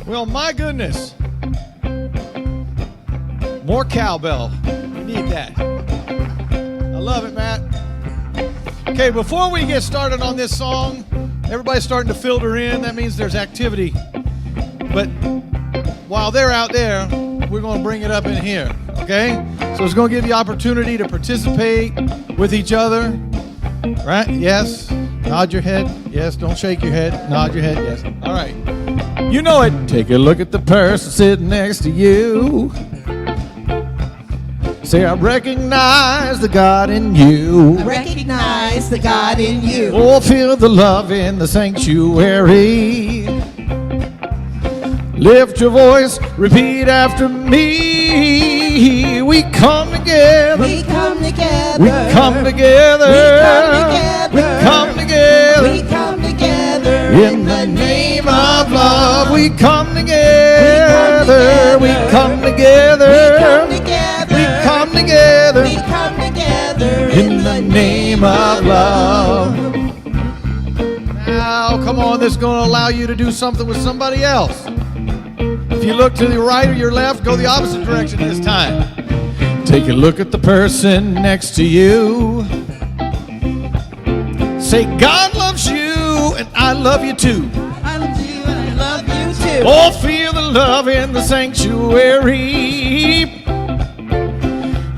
Well, my goodness. More cowbell. We need that. I love it, Matt. Okay, before we get started on this song, everybody's starting to filter in. That means there's activity. But while they're out there, we're going to bring it up in here, okay? So it's going to give you opportunity to participate with each other, right? Yes. Nod your head. Yes. Don't shake your head. Nod your head. Yes. All right. You know it. Take a look at the person sitting next to you. Say, I recognize the God in you. I recognize the God in you. Oh, feel the love in the sanctuary. Lift your voice, repeat after me. We come together. We come together. We come together. We come together. We come together. We come together. In the name of love, we come together. We come together. We come We come together. together. We come together. In the name of love. Now, come on, this is going to allow you to do something with somebody else. If you look to the right or your left, go the opposite direction this time. Take a look at the person next to you. Say, God loves you and I love you too. I love you and I love you too. Oh, feel the love in the sanctuary.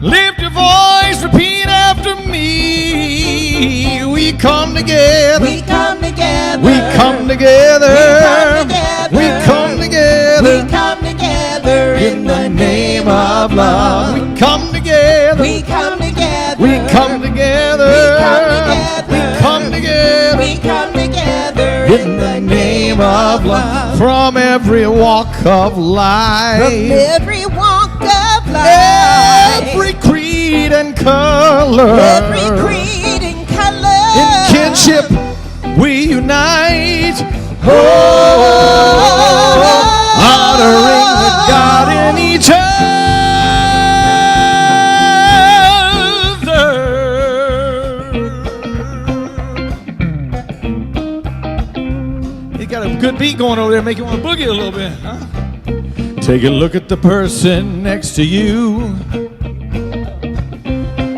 Lift your voice, repeat after me. We come together. We come together. We come together. We come together. We come together. We come together. In the name of love. We come together. We come together. We come together. We come together. We come together. We come together. In the name of love. From every walk of life. From every walk of life. Every creed and color. Every creed and color. In kinship we unite. Oh, honoring the God in each other. You got a good beat going over there, make you want to boogie a little bit, huh? Take a look at the person next to you.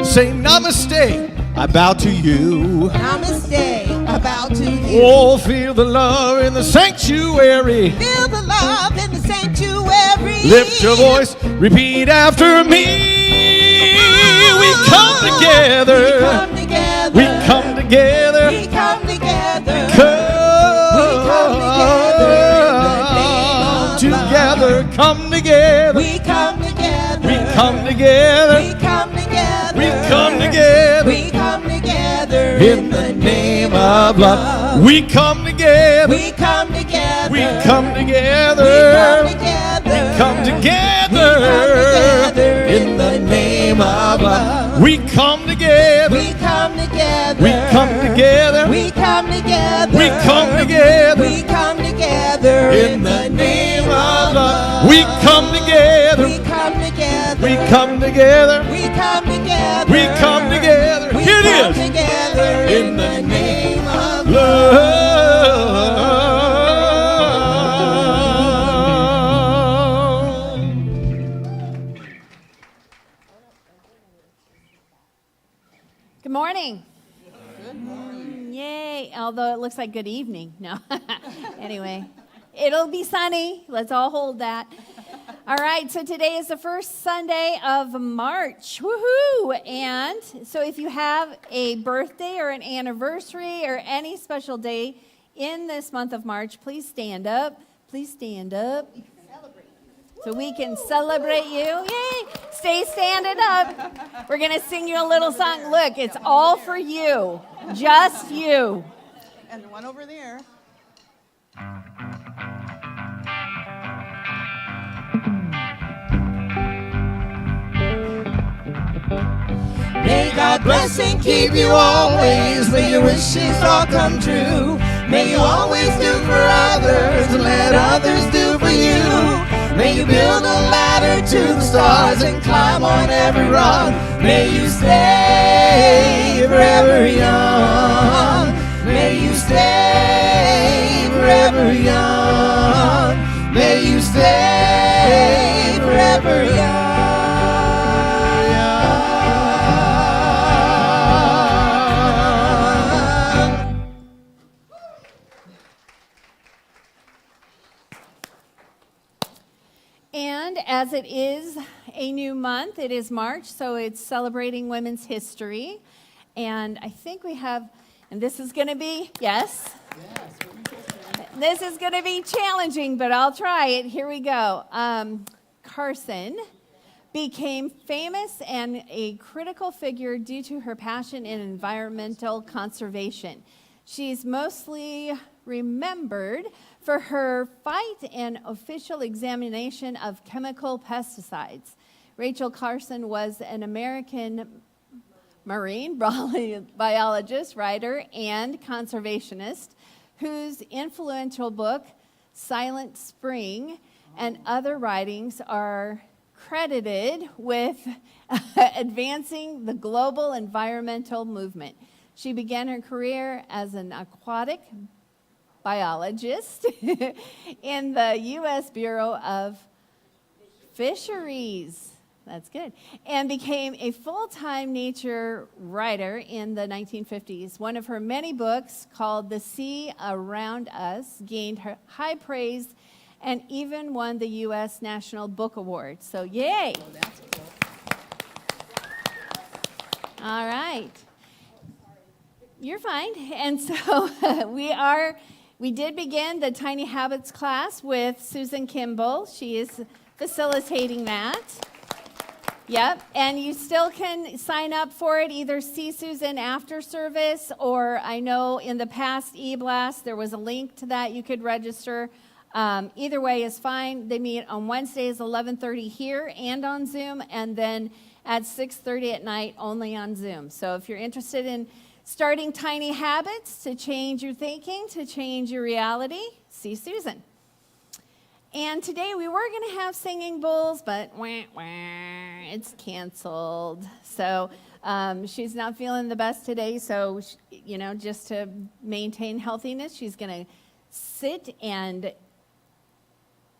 Say namaste, I bow to you. Namaste, I bow to you. Oh, feel the love in the sanctuary. Feel the love in the sanctuary. Lift your voice, repeat after me. We come together. We come together. We come together. We come together. Come together. We come together. We come together. We come together. We come together. We come together. In the name of love. We come together. We come together. We come together. We We come come together. together. In the name of love. We come together. We come together. We come together. We come together. We come together. We come together. In the name of love. We come together. We come together. We come together. We come together. We come together. We Here it come is. together. In the name of love. Good morning. Good morning. Yay. Although it looks like good evening. No. Anyway, it'll be sunny. Let's all hold that. All right. So today is the first Sunday of March. Woohoo. And so if you have a birthday or an anniversary or any special day in this month of March, please stand up. Please stand up. So we can celebrate you. Yay! Stay standing up. We're going to sing you a little song. Look, it's all for you. Just you. And one over there. May God bless and keep you always. May your wishes all come true. May you always do for others and let others do for you. May you build a ladder to the stars and climb on every rung. May you stay forever young. May you stay forever young. May you stay forever young. And as it is a new month, it is March, so it's celebrating Women's History. And I think we have, and this is going to be, yes? This is going to be challenging, but I'll try it. Here we go. Carson became famous and a critical figure due to her passion in environmental conservation. She's mostly remembered for her fight and official examination of chemical pesticides. Rachel Carson was an American marine biologist, writer, and conservationist whose influential book, Silent Spring, and other writings are credited with advancing the global environmental movement. She began her career as an aquatic biologist in the U.S. Bureau of Fisheries. That's good. And became a full-time nature writer in the 1950s. One of her many books, called The Sea Around Us, gained her high praise and even won the U.S. National Book Award. So, yay! Oh, that's cool. All right. You're fine. And so we did begin the Tiny Habits class with Susan Kimball. She is facilitating that. Yep, and you still can sign up for it, either see Susan after service, or I know in the past e-blast there was a link to that you could register. Either way is fine. They meet on Wednesdays 11:30 here and on Zoom, and then at 6:30 at night only on Zoom. So if you're interested in starting tiny habits to change your thinking, to change your reality, see Susan. And today we were going to have singing bowls, but it's canceled. So she's not feeling the best today. So, just to maintain healthiness, she's going to sit and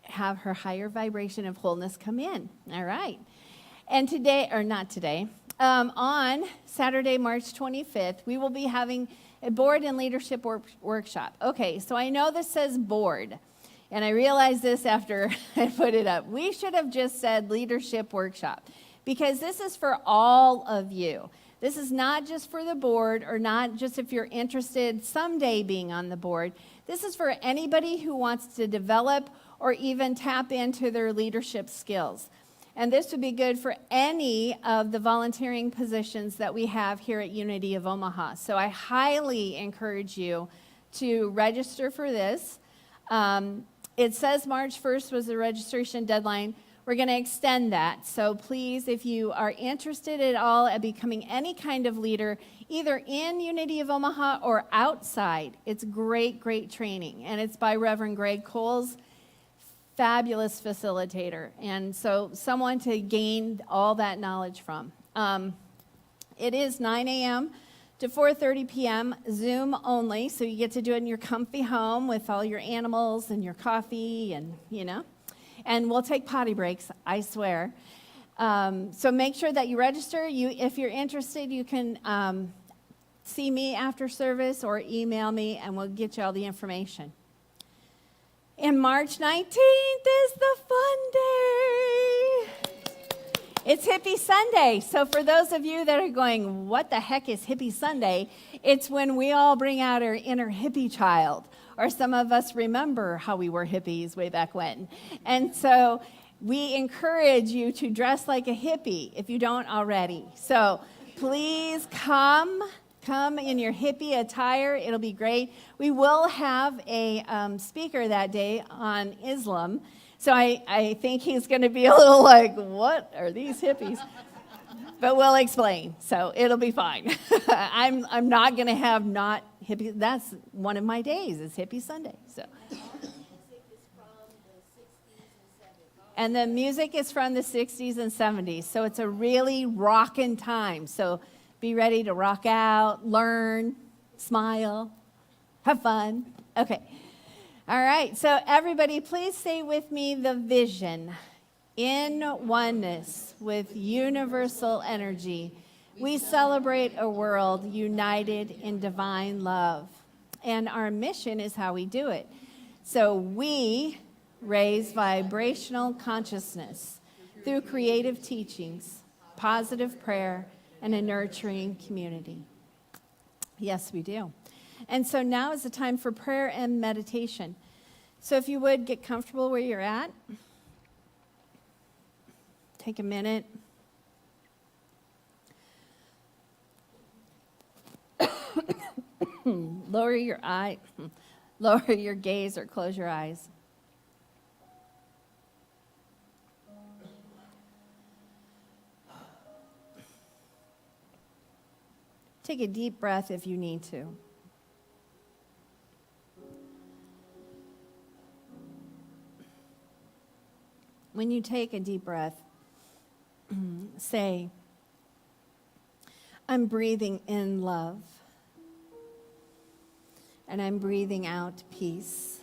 have her higher vibration of wholeness come in. All right. And today, or not today, on Saturday, March 25th, we will be having a board and leadership workshop. Okay, so I know this says board. And I realized this after I put it up. We should have just said leadership workshop, because this is for all of you. This is not just for the board, or not just if you're interested someday being on the board. This is for anybody who wants to develop or even tap into their leadership skills. And this would be good for any of the volunteering positions that we have here at Unity of Omaha. So I highly encourage you to register for this. It says March 1st was the registration deadline. We're going to extend that. So please, if you are interested at all at becoming any kind of leader, either in Unity of Omaha or outside, it's great, great training. And it's by Reverend Greg Coles, fabulous facilitator. And so someone to gain all that knowledge from. It is 9 a.m. to 4:30 p.m., Zoom only, so you get to do it in your comfy home with all your animals and your coffee and, And we'll take potty breaks, I swear. So make sure that you register. If you're interested, you can see me after service or email me, and we'll get you all the information. And March 19th is the fun day. It's Hippie Sunday. So for those of you that are going, what the heck is Hippie Sunday? It's when we all bring out our inner hippie child. Or some of us remember how we were hippies way back when. And so we encourage you to dress like a hippie if you don't already. So please come in your hippie attire. It'll be great. We will have a speaker that day on Islam. So I think he's going to be a little like, what are these hippies? But we'll explain. So it'll be fine. I'm not going to have not hippie. That's one of my days is Hippie Sunday. So. And the music is from the 60s and 70s. So it's a really rockin' time. So be ready to rock out, learn, smile, have fun. Okay. All right, so everybody, please say with me the vision. In oneness with universal energy, we celebrate a world united in divine love. And our mission is how we do it. So we raise vibrational consciousness through creative teachings, positive prayer, and a nurturing community. Yes, we do. And so now is the time for prayer and meditation. So if you would, get comfortable where you're at. Take a minute. Lower your gaze or close your eyes. Take a deep breath if you need to. When you take a deep breath, say, I'm breathing in love, and I'm breathing out peace.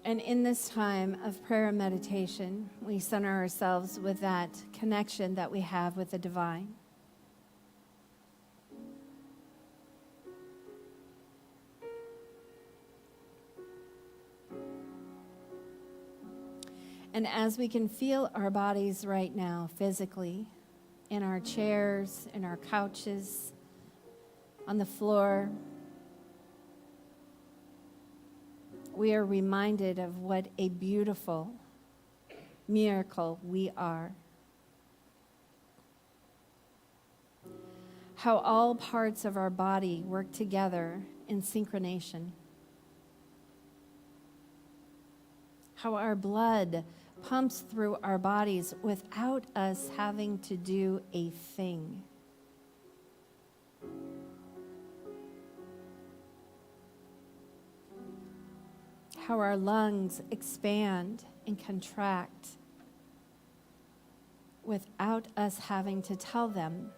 And in this time of prayer and meditation, we center ourselves with that connection that we have with the divine. And as we can feel our bodies right now, physically, in our chairs, in our couches, on the floor, we are reminded of what a beautiful miracle we are. How all parts of our body work together in synchronization. How our blood pumps through our bodies without us having to do a thing. How our lungs expand and contract without us having to tell them.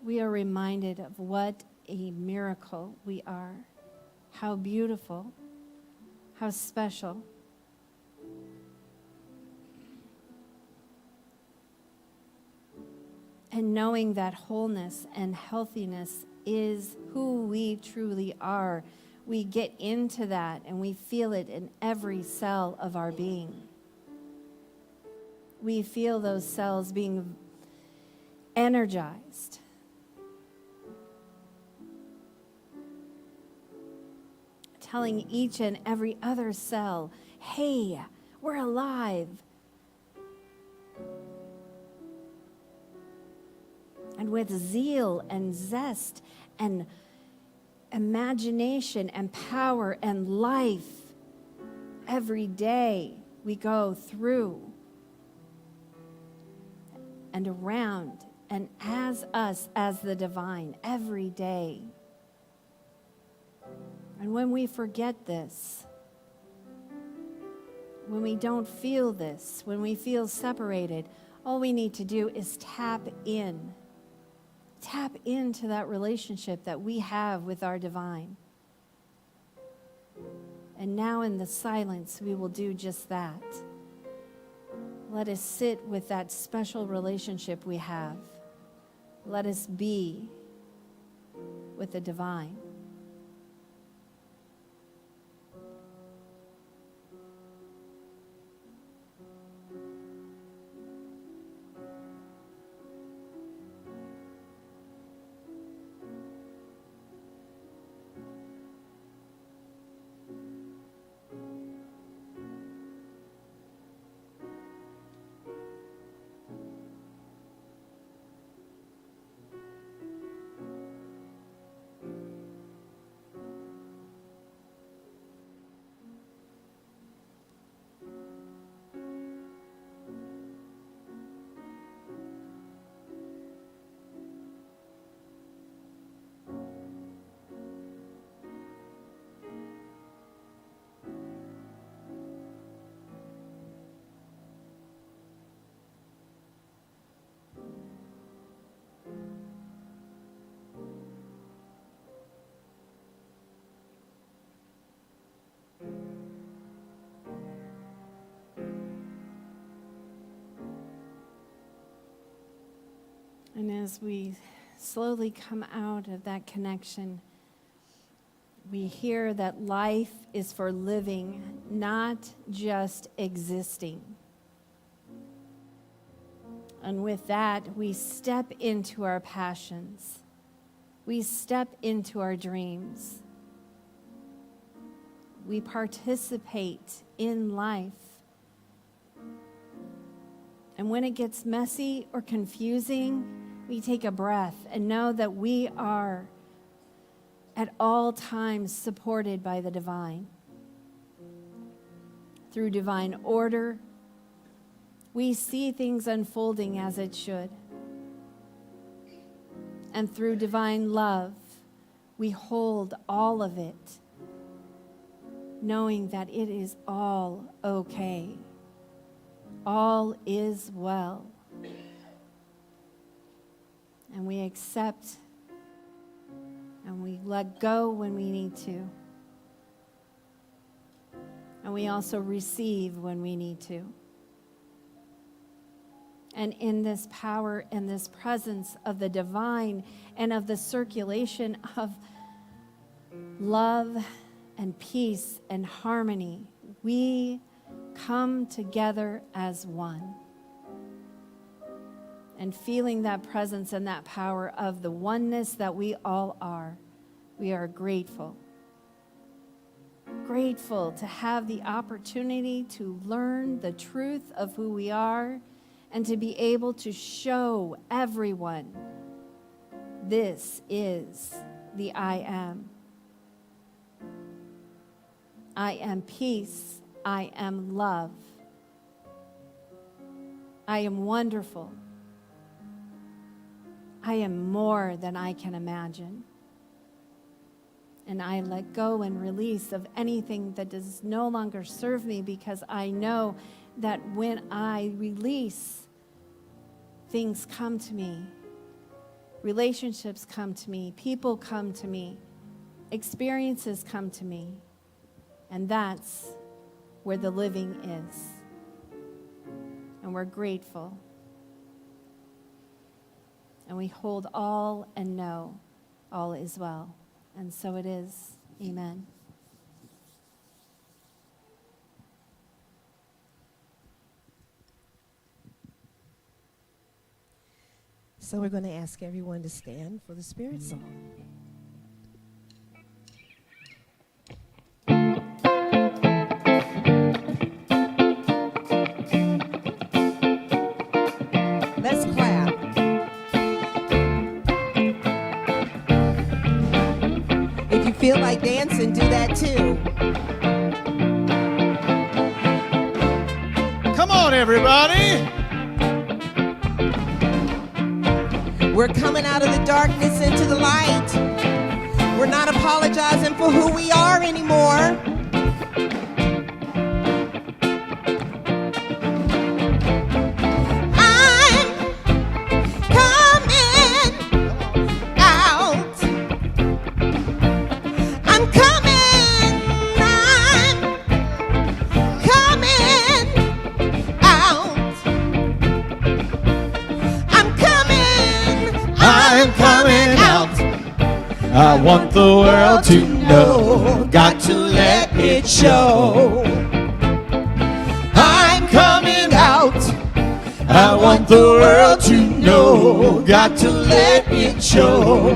We are reminded of what a miracle we are. How beautiful, how special. And knowing that wholeness and healthiness is who we truly are, we get into that and we feel it in every cell of our being. We feel those cells being energized. Telling each and every other cell, hey, we're alive. And with zeal and zest and imagination and power and life, every day we go through and around and as us, as the divine, every day. And when we forget this, when we don't feel this, when we feel separated, all we need to do is tap in. Tap into that relationship that we have with our divine. And now in the silence, we will do just that. Let us sit with that special relationship we have. Let us be with the divine. And as we slowly come out of that connection, we hear that life is for living, not just existing. And with that, we step into our passions. We step into our dreams. We participate in life. And when it gets messy or confusing, we take a breath and know that we are at all times supported by the divine. Through divine order, we see things unfolding as it should. And through divine love, we hold all of it, knowing that it is all okay. All is well. And we accept and we let go when we need to. And we also receive when we need to. And in this power and this presence of the divine and of the circulation of love and peace and harmony, we come together as one. And feeling that presence and that power of the oneness that we all are, we are grateful. Grateful to have the opportunity to learn the truth of who we are and to be able to show everyone this is the I am. I am peace. I am love. I am wonderful. I am more than I can imagine. And I let go and release of anything that does no longer serve me, because I know that when I release, things come to me. Relationships come to me. People come to me. Experiences come to me. And that's where the living is. And we're grateful. And we hold all and know all is well. And so it is. Amen. So we're going to ask everyone to stand for the Spirit song. Let's clap. If you feel like dancing, do that too. Come on, everybody. We're coming out of the darkness into the light. We're not apologizing for who we are anymore. I'm coming out. I'm coming out. I'm coming out. I want the world to know. Got to let it show. I'm coming out. I want the world to know. Got to let it show.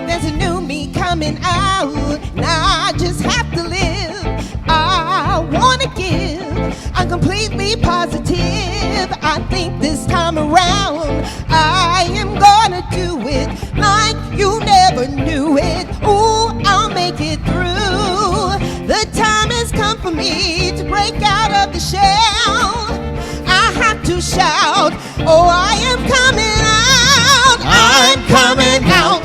There's a new me coming out. Now I just have to live. I want to give. I'm completely positive. I think this time around I am gonna do it like you never knew it. Ooh, I'll make it through. The time has come for me to break out of the shell. I have to shout, oh, I am coming out. I'm coming out.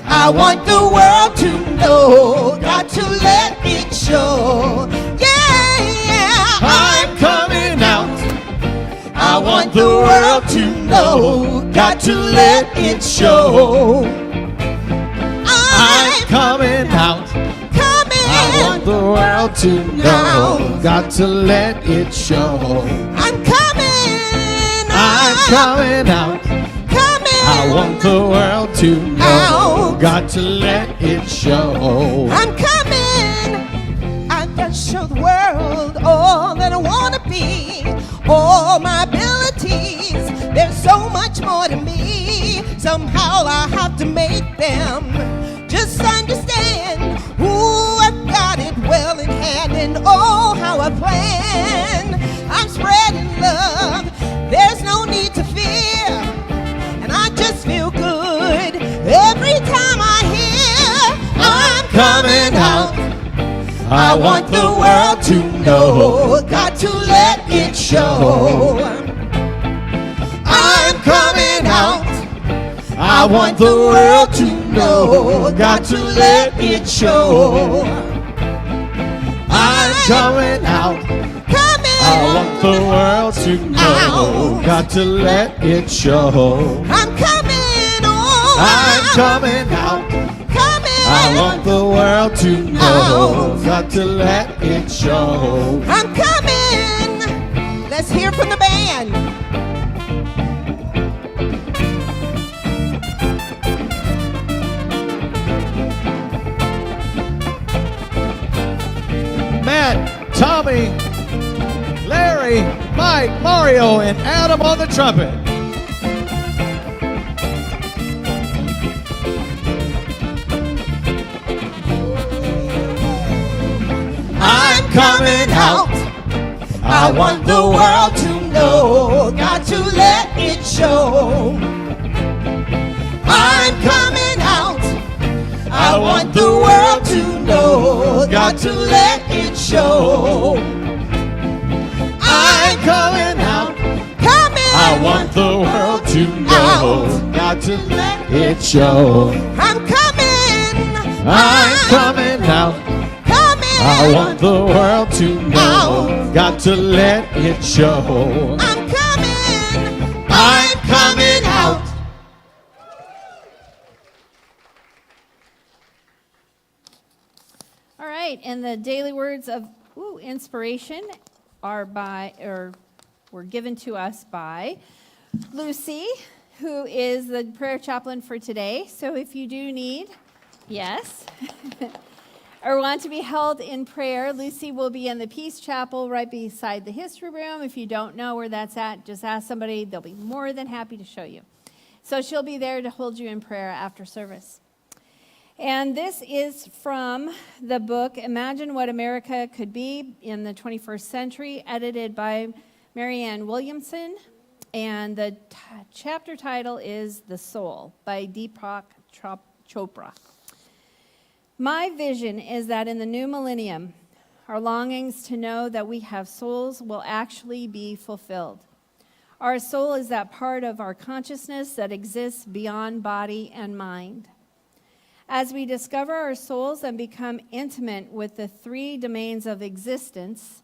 I want the world to know. Got to let it show. Yeah, yeah. I'm coming out. I want the world to know. Got to let it show. I'm coming out. I want the world to know. Got to let it show. I'm coming out. I'm coming out. I want the world to know. Got to let it show. I'm coming. I've got to show the world all that I want to be. All my abilities. There's so much more to me. Somehow I have to make them just understand. Ooh, I've got it well in hand, and oh, how I plan. I'm spreading love. There's no need to fear, and I just feel good every time I hear I'm coming out. I want the world to know. Got to let it show. I'm coming out. I want the world to know. Got to let it show. I'm coming out. I want the world to know. Got to let it show. I'm coming on. I'm coming out. I want the world to know. Got to let it show. I'm coming. Let's hear from the band. Matt, Tommy, Larry, Mike, Mario, and Adam on the trumpet. I'm coming out. I want the world to know. Got to let it show. I'm coming out. I want the world to know. Got to let it show. I'm coming out. I want the world to know. Got to let it show. I'm coming. I'm coming out. I want the world to know. Got to let it show. I'm coming. I'm coming out. All right, and the daily words of inspiration were given to us by Lucy, who is the prayer chaplain for today. So if you do need, yes, or want to be held in prayer, Lucy will be in the Peace Chapel right beside the history room. If you don't know where that's at, just ask somebody. They'll be more than happy to show you. So she'll be there to hold you in prayer after service. And this is from the book, Imagine What America Could Be in the 21st Century, edited by Marianne Williamson. And the chapter title is The Soul by Deepak Chopra. My vision is that in the new millennium, our longings to know that we have souls will actually be fulfilled. Our soul is that part of our consciousness that exists beyond body and mind. As we discover our souls and become intimate with the three domains of existence,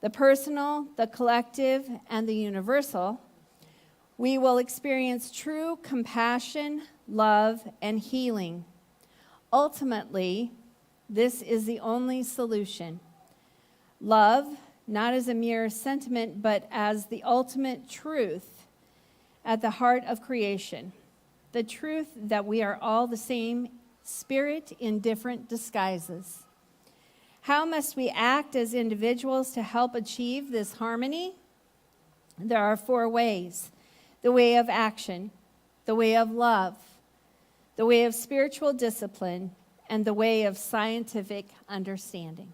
the personal, the collective, and the universal, we will experience true compassion, love, and healing. Ultimately, this is the only solution. Love, not as a mere sentiment, but as the ultimate truth at the heart of creation. The truth that we are all the same spirit in different disguises. How must we act as individuals to help achieve this harmony? There are 4 ways: the way of action, the way of love, the way of spiritual discipline, and the way of scientific understanding.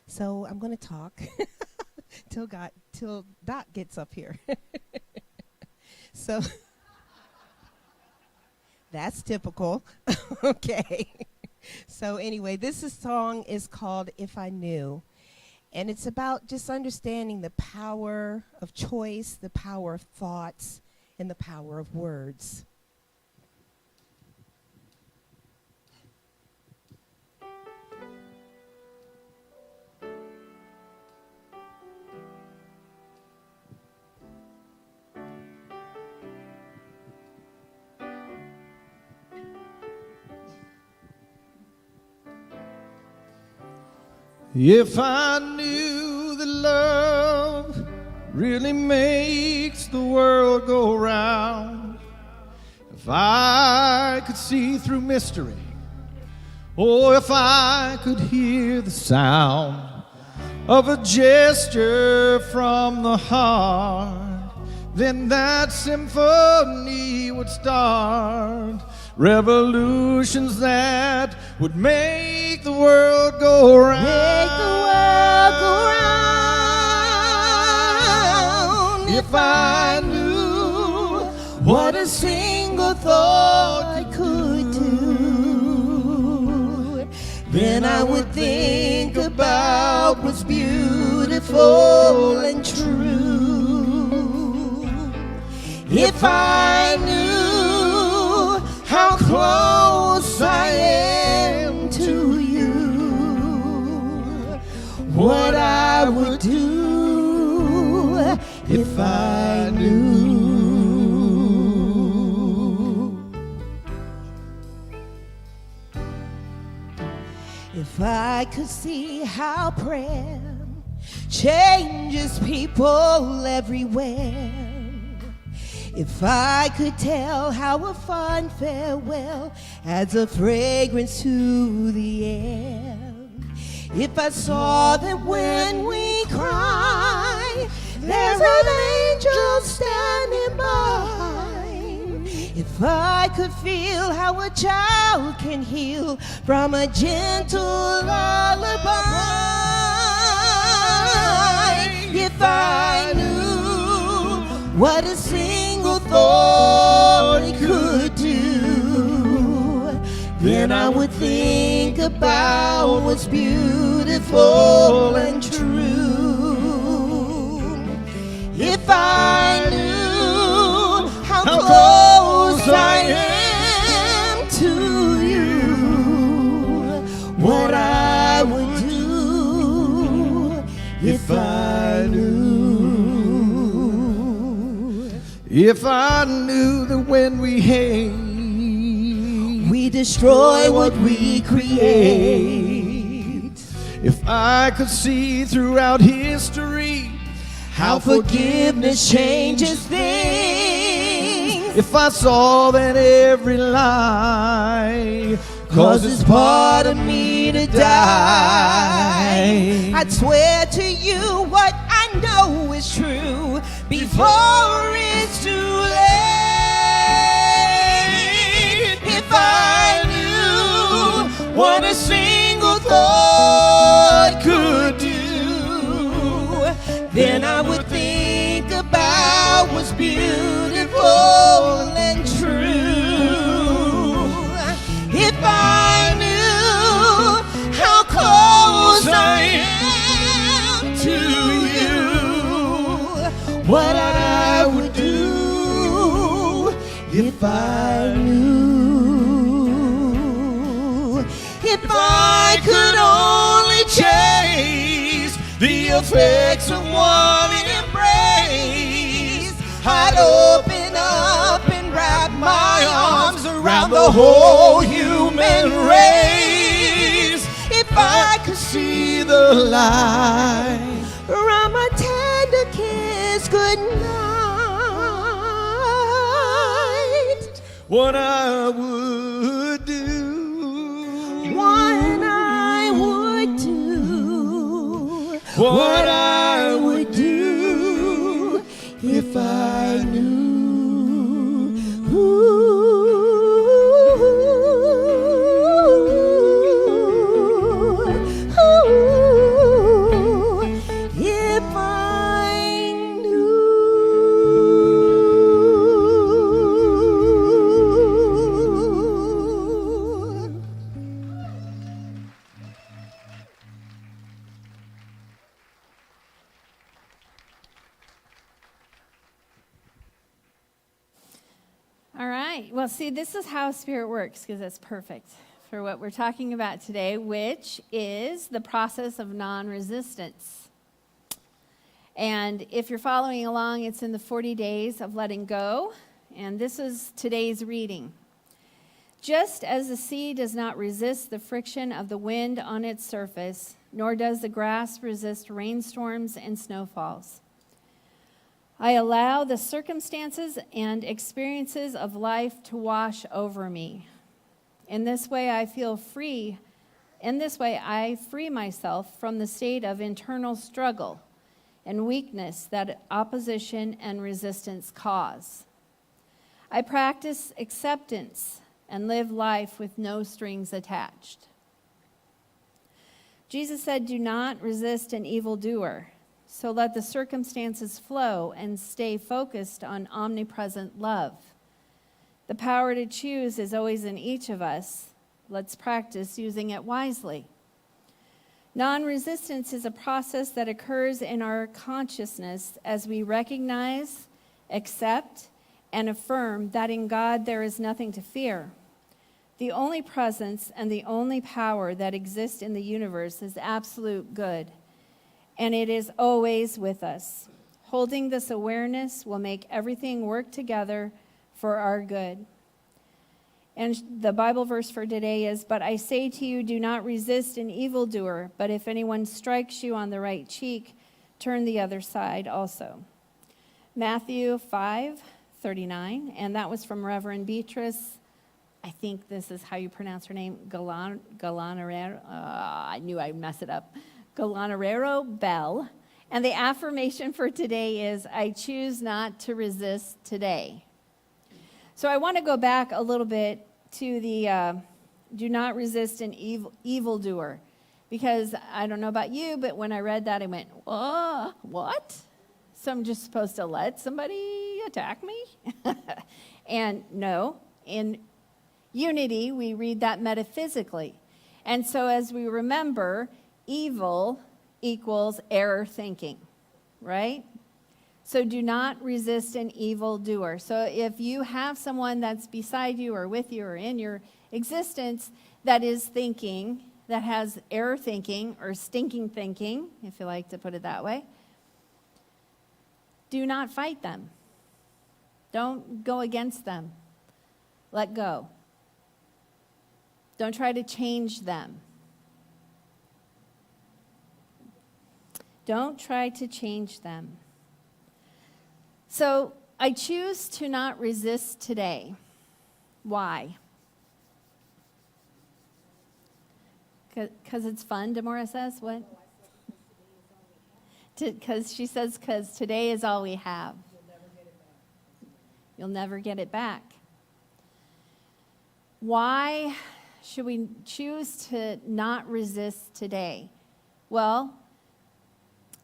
So I'm going to talk till Doc gets up here. So that's typical. Okay. So anyway, this song is called If I Knew. And it's about just understanding the power of choice, the power of thoughts, and the power of words. If I knew that love really makes the world go round, if I could see through mystery, or if I could hear the sound of a gesture from the heart, then that symphony would start. Revolutions that would make the world go round. Make the world go round. If I knew What a single thought could do, then I would think about what's beautiful and true. If I knew how close I am to you, what I would do if I knew. If I could see how prayer changes people everywhere, if I could tell how a fond farewell adds a fragrance to the air, if I saw that when we cry, there's an angel standing by, if I could feel how a child can heal from a gentle lullaby, if I knew what a single thought it could do, then I would think about what's beautiful and true. If I knew how close I am to you, what I would do if I knew. If I knew that when we hate, we destroy what we create. If I could see throughout history how forgiveness changes things. If I saw that every lie causes part of me to die, I'd swear to you what I know is true before it's too late. If I knew what a single thought could do, then I would think about what's beautiful and true. If I knew how close I am to you, what I would do if I knew. If I could only chase the effects of one embrace, I'd open up and wrap my arms around the whole human race. If I could see the light around my tender kiss goodnight, what I would do, what I would do, what I would do if I knew. If I knew. All right. Well, see, this is how Spirit works, because that's perfect for what we're talking about today, which is the process of non-resistance. And if you're following along, it's in the 40 days of letting go. And this is today's reading. Just as the sea does not resist the friction of the wind on its surface, nor does the grass resist rainstorms and snowfalls. I allow the circumstances and experiences of life to wash over me. In this way, I feel free. In this way, I free myself from the state of internal struggle and weakness that opposition and resistance cause. I practice acceptance and live life with no strings attached. Jesus said, "Do not resist an evildoer, so let the circumstances flow and stay focused on omnipresent love. The power to choose is always in each of us. Let's practice using it wisely." Non-resistance is a process that occurs in our consciousness as we recognize, accept, and affirm that in God there is nothing to fear. The only presence and the only power that exists in the universe is absolute good, and it is always with us. Holding this awareness will make everything work together for our good. And the Bible verse for today is, "But I say to you, do not resist an evildoer, but if anyone strikes you on the right cheek, turn the other side also." Matthew 5:39, and that was from Reverend Beatrice. I think this is how you pronounce her name, Galanarero. I knew I'd mess it up. Galanarero Bell. And the affirmation for today is, "I choose not to resist today." So I want to go back a little bit to the do not resist an evildoer. Because I don't know about you, but when I read that, I went, "Oh, what? So I'm just supposed to let somebody attack me?" And no, in unity, we read that metaphysically. And so as we remember, evil equals error thinking, right? So do not resist an evildoer. So if you have someone that's beside you or with you or in your existence that is thinking, that has error thinking or stinking thinking, if you like to put it that way, do not fight them. Don't go against them. Let go. Don't try to change them. Don't try to change them. So I choose to not resist today. Why? Because it's fun, Demora says? What? Because she says, because today is all we have. You'll never get it back. Why should we choose to not resist today? Well,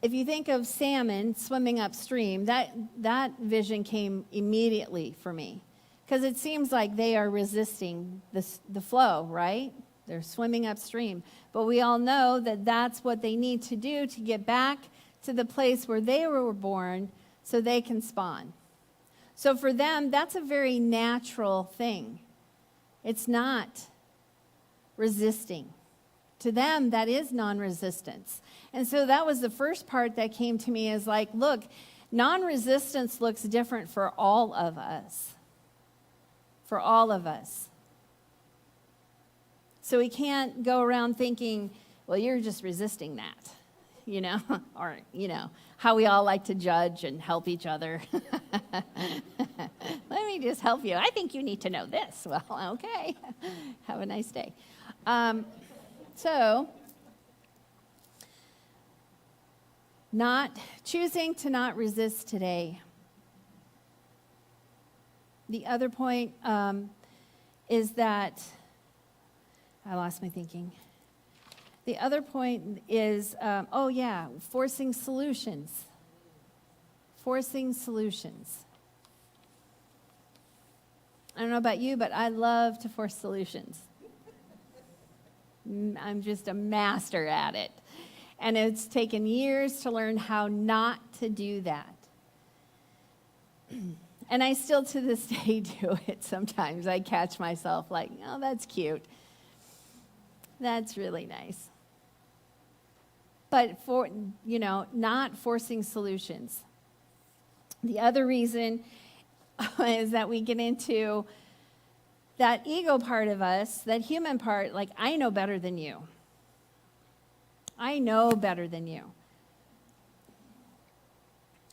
if you think of salmon swimming upstream, that vision came immediately for me. Because it seems like they are resisting the flow, right? They're swimming upstream. But we all know that that's what they need to do to get back to the place where they were born so they can spawn. So for them, that's a very natural thing. It's not resisting. To them, that is non-resistance. And so that was the first part that came to me is like, look, non-resistance looks different for all of us. For all of us. So we can't go around thinking, well, you're just resisting that, you know, or, you know, how we all like to judge and help each other. Let me just help you. I think you need to know this. Well, okay. Have a nice day. So, choosing to not resist today. The other point is that, I lost my thinking. The other point is, forcing solutions. Forcing solutions. I don't know about you, but I love to force solutions. I'm just a master at it. And it's taken years to learn how not to do that. And I still to this day do it sometimes. I catch myself like, oh, that's cute. That's really nice. But not forcing solutions. The other reason is that we get into that ego part of us, that human part, like, I know better than you. I know better than you.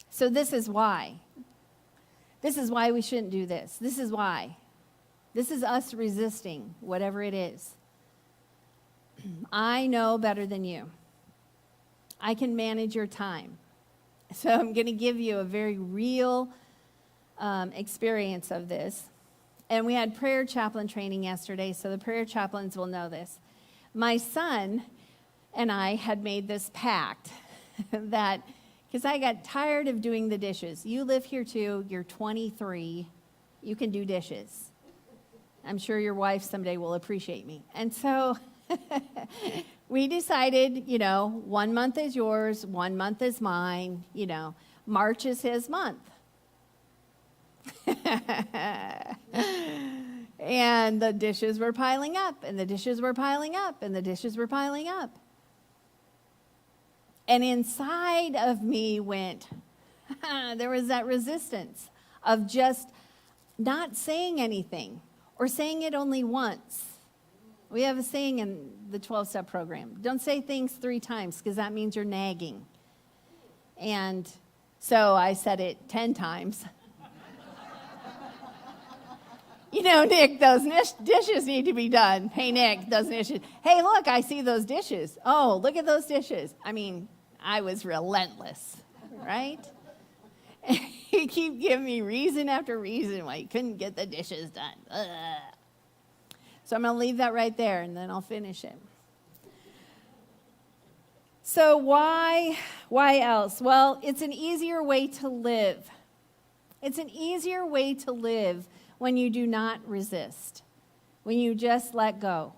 So this is why. This is why we shouldn't do this. This is why. This is us resisting whatever it is. I know better than you. I can manage your time. So I'm going to give you a very real experience of this. And we had prayer chaplain training yesterday, so the prayer chaplains will know this. My son and I had made this pact that, because I got tired of doing the dishes. You live here too, you're 23, you can do dishes. I'm sure your wife someday will appreciate me. And so we decided, 1 month is yours, 1 month is mine, March is his month. And the dishes were piling up, and the dishes were piling up, and the dishes were piling up. And inside of me went, there was that resistance of just not saying anything or saying it only once. We have a saying in the 12-step program, don't say things 3 times because that means you're nagging. And so I said it 10 times. Nick, those dishes need to be done. Hey, Nick, those dishes. Hey, look, I see those dishes. Oh, look at those dishes. I mean, I was relentless, right? He keep giving me reason after reason why he couldn't get the dishes done. Ugh. So I'm going to leave that right there, and then I'll finish it. So why else? Well, it's an easier way to live. It's an easier way to live when you do not resist, when you just let go.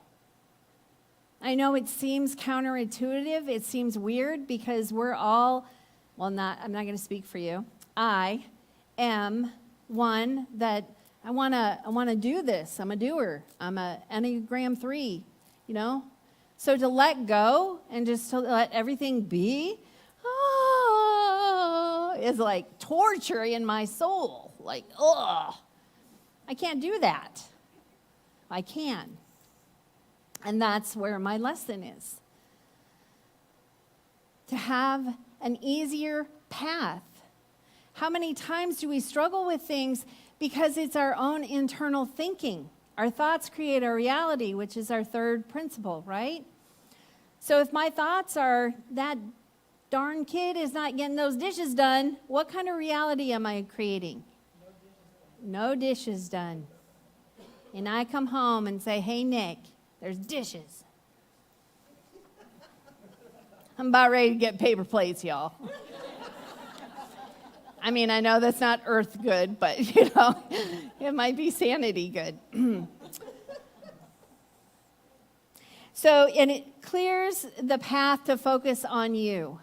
I know it seems counterintuitive. It seems weird because we're all, I'm not going to speak for you. I am one that I want to do this. I'm a doer. I'm a Enneagram 3, So to let go and just to let everything be is like torture in my soul. Like, ugh. I can't do that. I can. And that's where my lesson is. To have an easier path. How many times do we struggle with things because it's our own internal thinking? Our thoughts create our reality, which is our third principle, right? So if my thoughts are, that darn kid is not getting those dishes done, what kind of reality am I creating? No dishes done. And I come home and say, hey, Nick, there's dishes. I'm about ready to get paper plates, y'all. I mean, I know that's not earth good, but, it might be sanity good. So, and it clears the path to focus on you.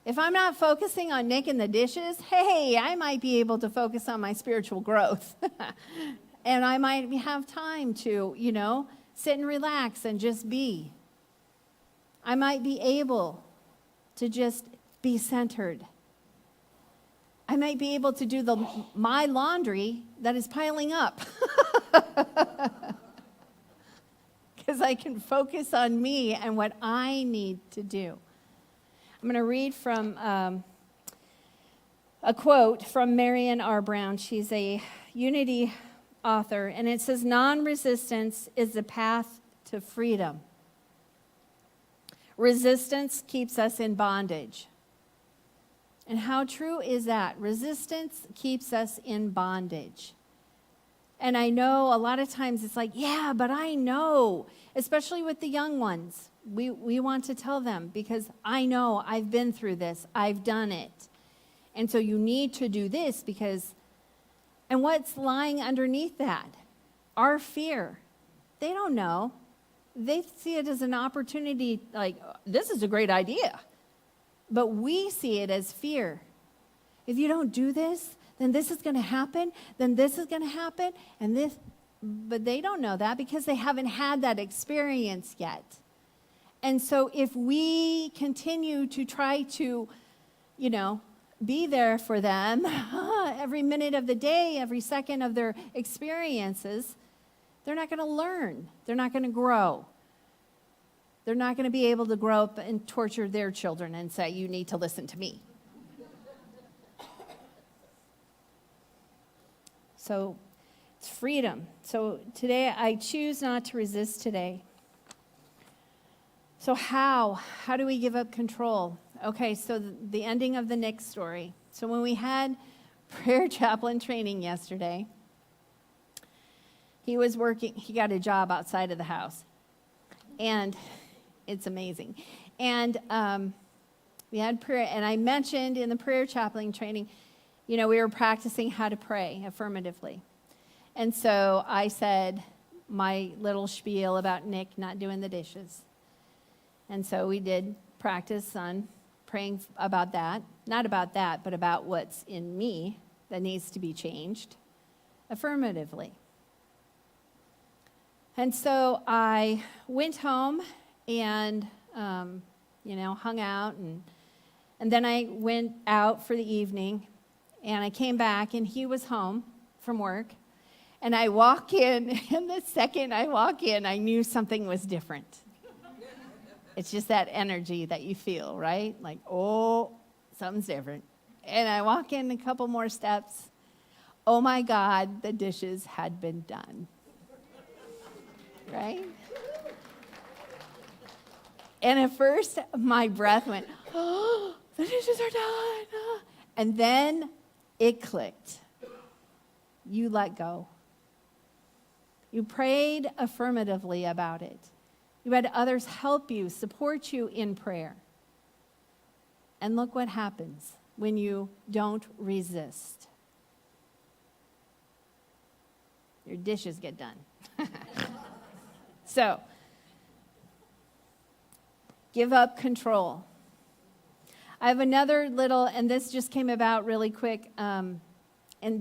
If I'm not focusing on Nick and the dishes, hey, I might be able to focus on my spiritual growth. And I might have time to, sit and relax and just be. I might be able to just be centered. I might be able to do my laundry that is piling up. Because I can focus on me and what I need to do. I'm going to read from a quote from Marion R. Brown. She's a Unity author, and it says, "Non-resistance is the path to freedom. Resistance keeps us in bondage." And how true is that? Resistance keeps us in bondage. And I know a lot of times it's like, yeah, but I know, especially with the young ones. We want to tell them because I know I've been through this. I've done it. And so you need to do this because, and what's lying underneath that? Our fear. They don't know. They see it as an opportunity, like, this is a great idea. But we see it as fear. If you don't do this, then this is going to happen, then this is going to happen, and this. But they don't know that because they haven't had that experience yet. And so if we continue to try to, be there for them every minute of the day, every second of their experiences, they're not going to learn. They're not going to grow. They're not going to be able to grow up and torture their children and say, you need to listen to me. So it's freedom. So today I choose not to resist today. So how do we give up control? Okay, so the ending of the Nick story. So when we had prayer chaplain training yesterday, he got a job outside of the house. And it's amazing. And we had prayer, and I mentioned in the prayer chaplain training, we were practicing how to pray affirmatively. And so I said my little spiel about Nick not doing the dishes. And so we did practice on praying about that. Not about that, but about what's in me that needs to be changed affirmatively. And so I went home and, hung out. And then I went out for the evening. And I came back, and he was home from work. And I walk in, and the second I walk in, I knew something was different. It's just that energy that you feel, right? Like, oh, something's different. And I walk in a couple more steps. Oh, my God, the dishes had been done. Right? And at first, my breath went, oh, the dishes are done. And then it clicked. You let go. You prayed affirmatively about it. You had others help you, support you in prayer. And look what happens when you don't resist. Your dishes get done. So, give up control. I have another little, and this just came about really quick, and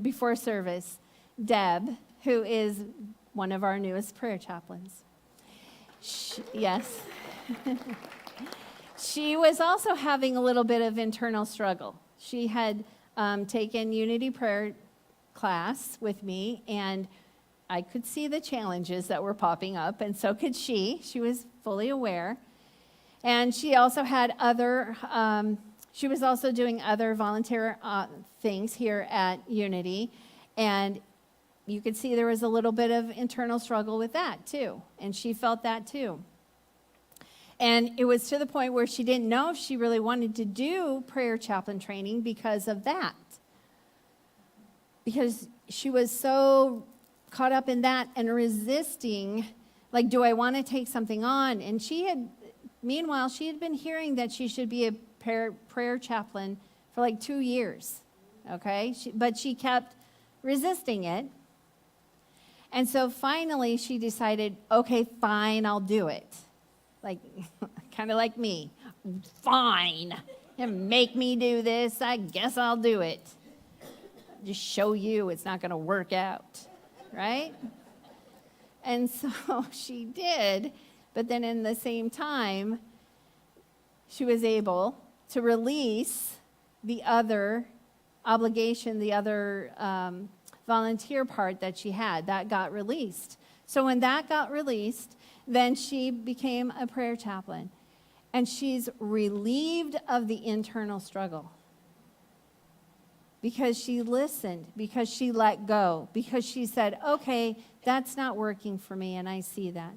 before service, Deb, who is one of our newest prayer chaplains. Yes. She was also having a little bit of internal struggle. She had taken Unity prayer class with me, and I could see the challenges that were popping up, and so could she. She was fully aware. And she also had she was also doing other volunteer things here at Unity, and you could see there was a little bit of internal struggle with that too, and she felt that too. And it was to the point where she didn't know if she really wanted to do prayer chaplain training because of that. Because she was so caught up in that and resisting, like, do I want to take something on? And meanwhile, she had been hearing that she should be a prayer chaplain for like 2 years, okay? But she kept resisting it. And so finally she decided, okay, fine, I'll do it. Like, kind of like me. Fine, you make me do this, I guess I'll do it. Just show you it's not going to work out, right? And so she did, but then in the same time, she was able to release the other obligation, the other volunteer part that she had. That got released. So when that got released, then she became a prayer chaplain. And she's relieved of the internal struggle. Because she listened, because she let go, because she said, okay, that's not working for me, and I see that.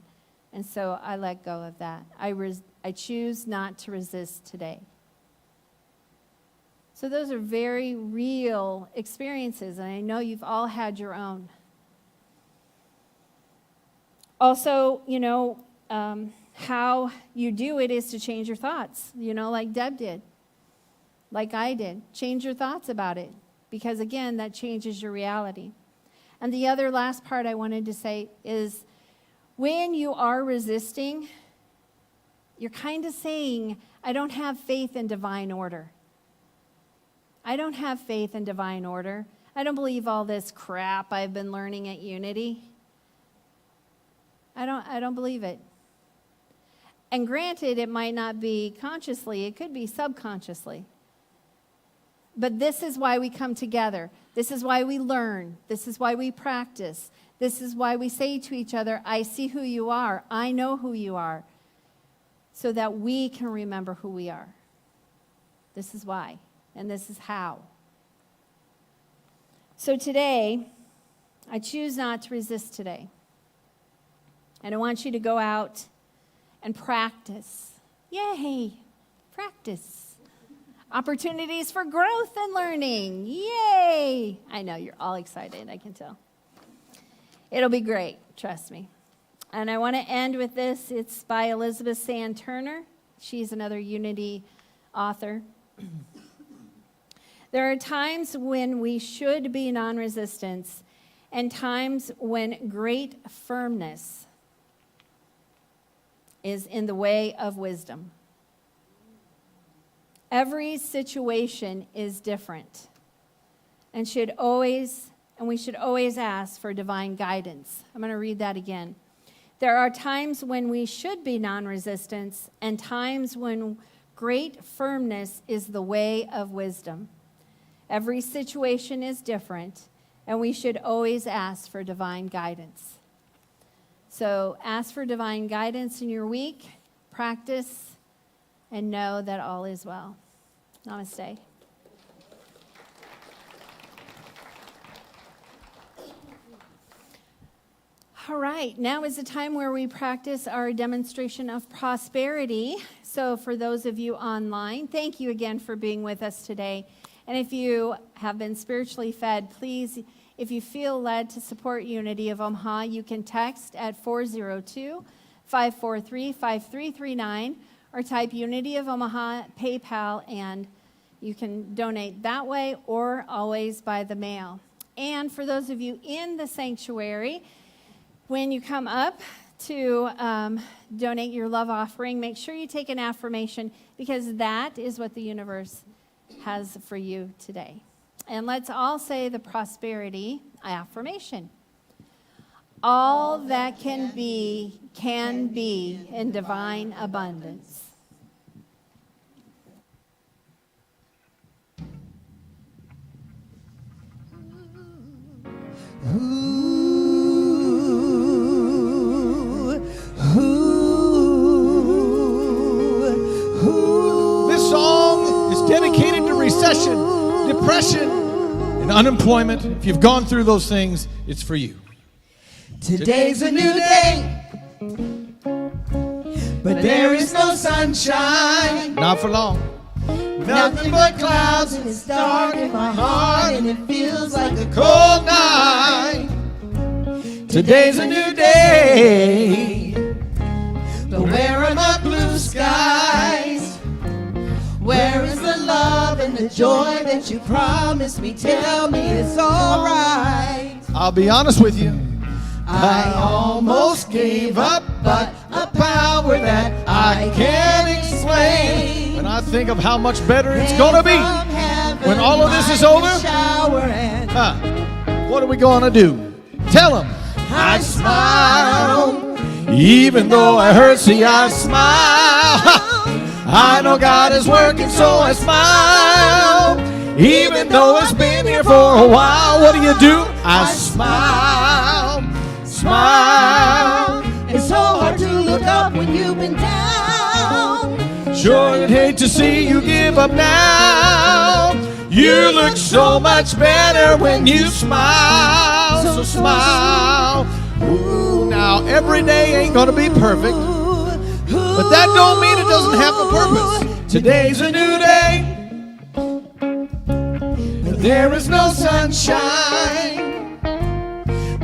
And so I let go of that. I choose not to resist today. So those are very real experiences, and I know you've all had your own. Also, how you do it is to change your thoughts, like Deb did, like I did. Change your thoughts about it, because again, that changes your reality. And the other last part I wanted to say is, when you are resisting, you're kind of saying, I don't have faith in divine order. I don't have faith in divine order. I don't believe all this crap I've been learning at Unity. I don't believe it. And granted, it might not be consciously, it could be subconsciously. But this is why we come together. This is why we learn. This is why we practice. This is why we say to each other, I see who you are. I know who you are. so that we can remember who we are. This is why, and this is how. So today, I choose not to resist today. And I want you to go out and practice. Yay! Practice. Opportunities for growth and learning. Yay! I know, you're all excited, I can tell. It'll be great, trust me. And I want to end with this. It's by Elizabeth Sand Turner. She's another Unity author. There are times when we should be non-resistance and times when great firmness is in the way of wisdom. Every situation is different and we should always ask for divine guidance. I'm going to read that again. There are times when we should be non-resistance and times when great firmness is the way of wisdom. Every situation is different, and we should always ask for divine guidance. So ask for divine guidance in your week, practice, and know that all is well. Namaste. All right, now is the time where we practice our demonstration of prosperity. So for those of you online, thank you again for being with us today. And if you have been spiritually fed, please, if you feel led to support Unity of Omaha, you can text at 402-543-5339 or type Unity of Omaha PayPal, and you can donate that way or always by the mail. And for those of you in the sanctuary, when you come up to donate your love offering, make sure you take an affirmation, because that is what the universe has for you today. And let's all say the prosperity affirmation. All that can be in divine abundance. This song is dedicated to recession, depression, and unemployment. If you've gone through those things, it's for you. Today's a new day, but there is no sunshine. Not for long. Nothing but clouds, and it's dark in my heart, and it feels like a Cold night. Today's a new day. But where are my blue skies? Where is the love and the joy that you promised me? Tell me it's alright. I'll be honest with you. I almost gave up, but a power that I can't explain. When I think of how much better it's gonna be when all of this is over, what are we gonna do? Tell them. I smile. Even though I hurt, see, I smile. I know God is working, so I smile. Even though it's been here for a while, what do? I smile, smile. It's so hard to look up when you've been down. Sure, I'd hate to see you give up now. You look so much better when you smile, so smile. Ooh, now, every day ain't gonna be perfect, but that don't mean it doesn't have a purpose. Today's a new day, but there is no sunshine.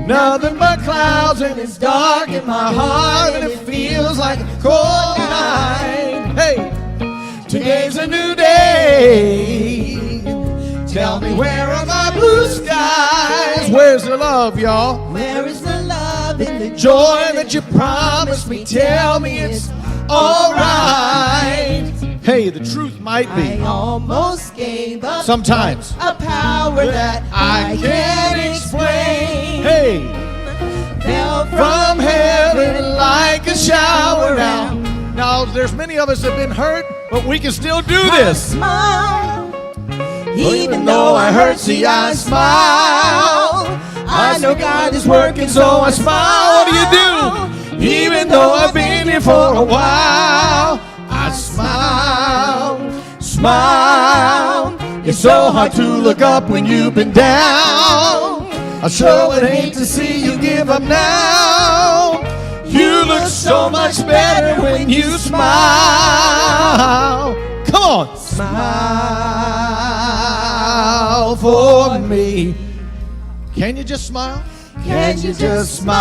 Nothing but clouds, and it's dark in my heart, and it feels like a cold night. Hey, today's a new day. Tell me, where are my blue skies? Where's the love, y'all? Where is the love and the Joy that you promised me? Tell me it's alright. Hey, the truth might I be almost gave up. sometimes A power that I can't explain. Hey, Fell from heaven like a shower down. Now, there's many of us that have been hurt, but we can still do this. Smile. Even though I hurt, see, I smile. I know God is working, so I smile. What do? Even though I've been here for a while, I smile, smile. It's so hard to look up when you've been down. I sure would hate to see you give up now. You look so much better when you smile. Come on. Smile for me. Can you just smile? Can you just smile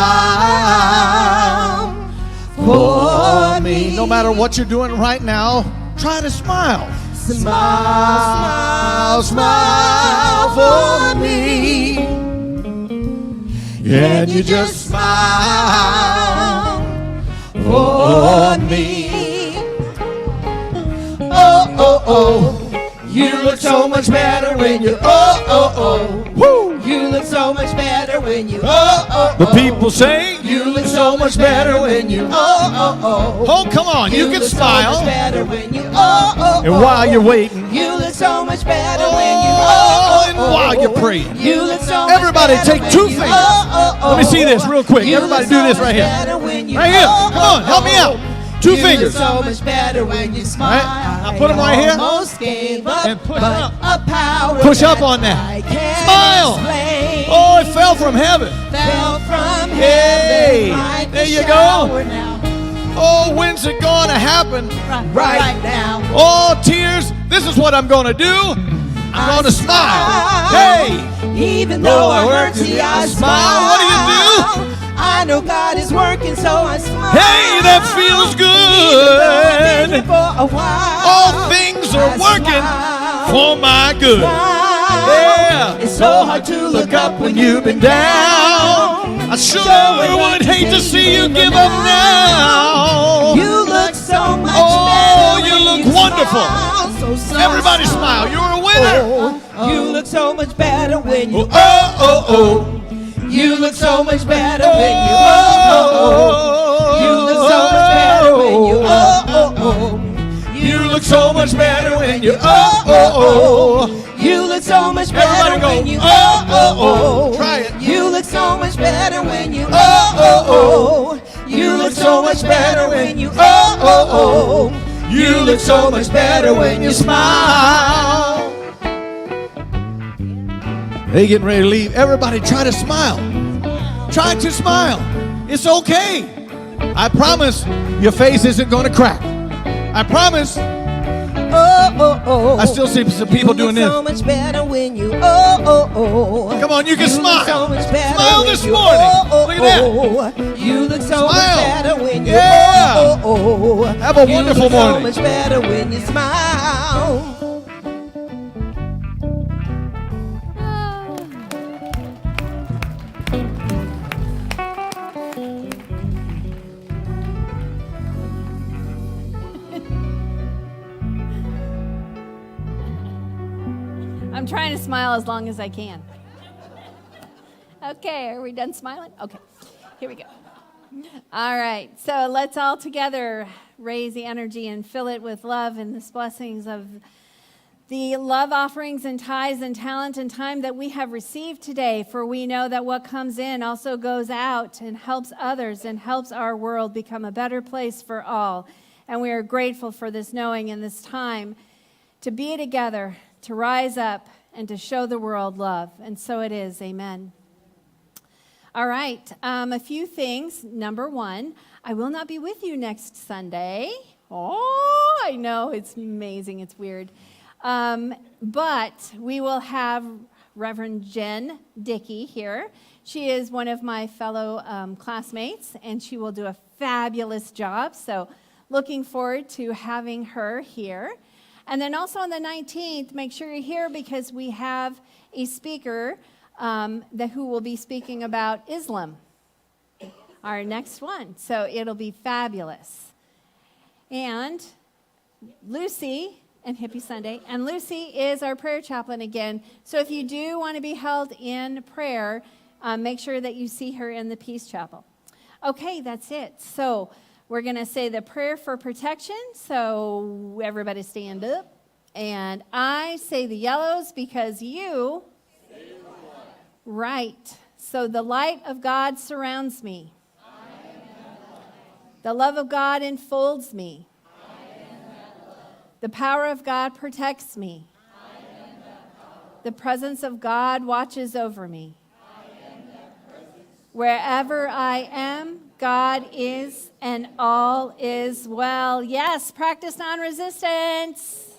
for me? No matter what you're doing right now, try to smile. Smile, smile for me. Can you just smile for me? Oh, oh, oh. You look so much better when you Woo! You look so much better when you oh. The people say You look so much better when you oh, come on, you can look so smile. much better when you oh. And while you're waiting, You look so much better when you and while you're praying, You look so much everybody better take when 2 you fingers. oh. Let me see this real quick. You Everybody look do so this much right here. better when you Right here. Come on, help me out. 2 You fingers. look so much better when you smile. Right. Now put 'em right here. Almost gave up, And push but up. a power Push up that on that. I can't Smile. explain. Oh, it fell from heaven. Fell from Hey, heaven like there a you go. shower now. Oh, when's it gonna happen? Right now. Oh, tears, this is what I'm gonna do. I'm gonna smile. Hey, Even though I hurt, see, I smile. What do you do? I know God is working, so I smile. hey, that feels Even though I've been here good. for a while, All things are I working smile. for my good. Yeah. It's so hard to look up when you've been Down. I sure would hate to see you give up now. You look so much Oh, better. you when look you wonderful. smile. So Everybody smile. You're a winner. You look so much better when you Oh. You look so much better when you You look so much better when you You look so much better when you You look so much better Everybody go, when you Try it. You look so much better when you You look so much better when you You look so much better when you smile. They getting ready to leave. Everybody try to smile. Try to smile. It's okay. I promise your face isn't going to crack. I promise. I still see some people doing this. So much better when you Come on, you can smile. Smile this morning. Look at that. You look so much Smile. better when you Yeah. Have a You wonderful look so morning. much better when you smile. I'm trying to smile as long as I can. Okay, are we done smiling? Okay, here we go. All right, so let's all together raise the energy and fill it with love and the blessings of the love offerings and tithes and talent and time that we have received today. For we know that what comes in also goes out and helps others and helps our world become a better place for all. And we are grateful for this knowing and this time to be together, to rise up, and to show the world love. And so it is. Amen. All right, a few things. Number one, I will not be with you next Sunday. Oh, I know, it's amazing, it's weird. But we will have Reverend Jen Dickey here. She is one of my fellow classmates, and she will do a fabulous job. So looking forward to having her here. And then also on the 19th, make sure you're here because we have a speaker who will be speaking about Islam, our next one. So it'll be fabulous. And Lucy, and Hippie Sunday, and Lucy is our prayer chaplain again. So if you do want to be held in prayer, make sure that you see her in the Peace Chapel. Okay, that's it. So we're going to say the prayer for protection. So everybody stand up. And I say the yellows because you... Right. So the light of God surrounds me. The love of God enfolds me. The power of God protects me. The presence of God watches over me. Wherever I am, God is, and all is well. Yes, practice non-resistance.